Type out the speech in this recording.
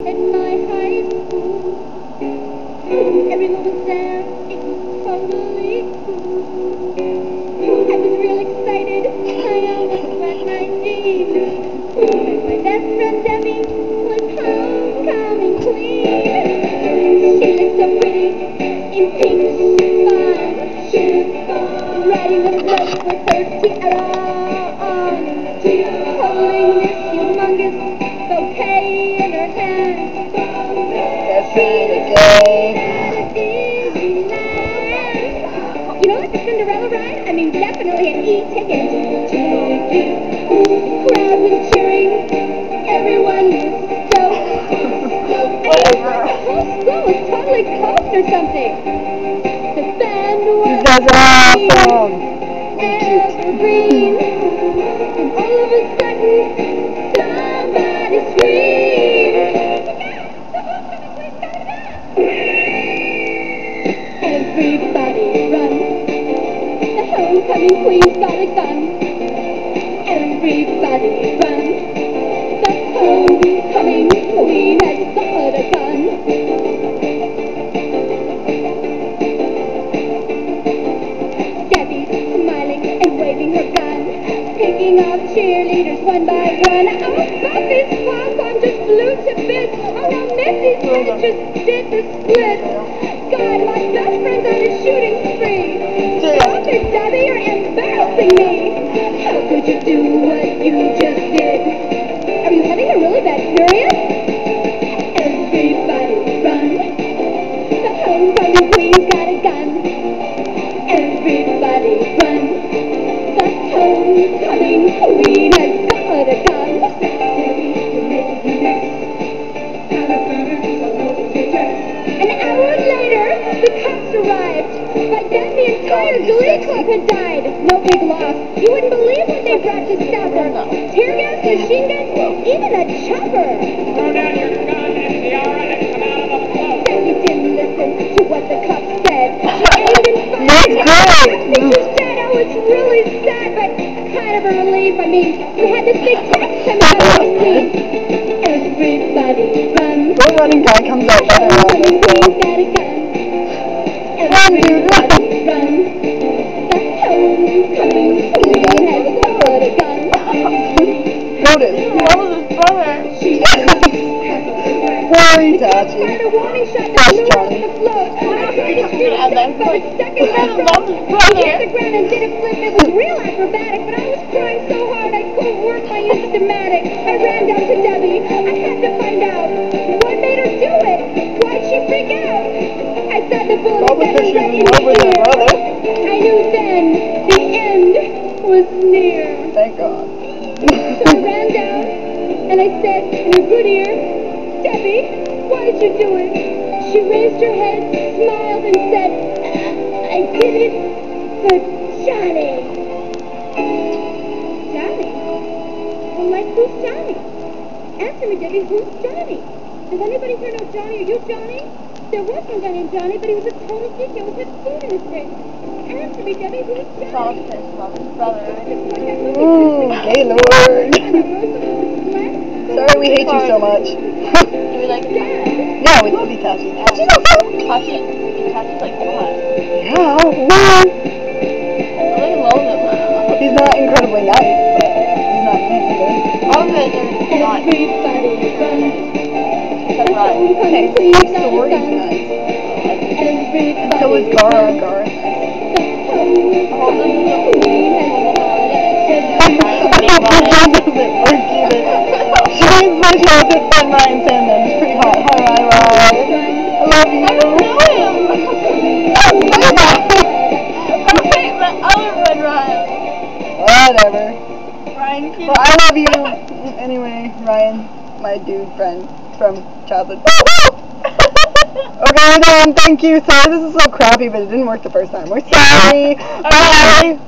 In my high school, everyone was there, it was totally cool. I was real excited, I almost wet my jeans. My best friend Debbie was homecoming queen. She looked so pretty in pink chiffon, riding the float with her tiara on, holding this humongous bouquet in her hand. You know, like the Cinderella ride? I mean, definitely an E-ticket. The crowd was cheering. Everyone was stoked. The whole school was totally coked or something. The band was evergreen. And all of a sudden, somebody screamed. Everybody run. The homecoming queen's got a gun. Everybody run. The homecoming queen has got a gun. Debbie's smiling and waving her gun, picking off cheerleaders one by one. Oh, Buffy's pom-pom just flew to bits. Oh, no, Missy's head just did the splits. God, my best friend's on a shooting spree. Stop it, Debbie, you're embarrassing me. How could you do what you just did? Are you having a really bad period? Everybody run. The homecoming queen's got a gun. Everybody run. The homecoming queen has got a gun. An hour later, the cops arrived. By then, the entire Glee Club had died. No big loss. You wouldn't believe what they brought to stop her. Tear gas, machine guns, even a chopper. Throw down your gun and the aura and come out of the float. Becky didn't listen to what the cops said. She aimed and fired. She said, oh, it's really sad, but kind of a relief. I mean, we had this big test coming out of the scene. Everybody run. The running guy comes out by the Homecoming queen's got a gun. Everybody run. The homecoming queen has got a gun. Notice. What was his brother? Very touchy. Fired a warning shot that blew off the float. I tried to shoot it, but it stuck in my throat. I hit the ground and did a flip. It was real acrobatic, but I was crying so hard I couldn't work my Instamatic. I ran down to Debbie. I had to find out what made her do it. Why'd she freak out? I thought the bullets Probably had because her she right in was in love with the her ear. brother. I knew then the end was near. Thank God. So I ran down and I said in her good ear, Debbie, why did you do it? She raised her head, smiled, and said, I did it for Johnny. Johnny? Well, like who's Johnny? Answer me, Debbie, who's Johnny? Does anybody here know Johnny? Are you Johnny? There was some guy named Johnny, but he was a total geek. He always had food in his face. Answer me, Debbie, who's Johnny? Gaylord. Sorry we hate you so much. Do we like Yeah, we love you, Tashi. Tashi, Tashi? Tashi's like what? yeah, well, I really love him. he's not incredibly nice, but he's not mean either. All of it is not. Everybody run. Except right. Homecoming queen's got a Sorry's gun. nice. Everybody And so is Gara. Gara's nice. Doesn't work either. She makes my show with fun Ryan Sandman. It's pretty hot. Hi, Ryan. I love you. I don't know him. Okay, but other Red Ryan. Whatever. Ryan King. Well, I love you. Anyway, Ryan, my dude friend from childhood. Okay, we're done. Thank you. Sorry this is so crappy, but it didn't work the first time. We're sorry. Bye.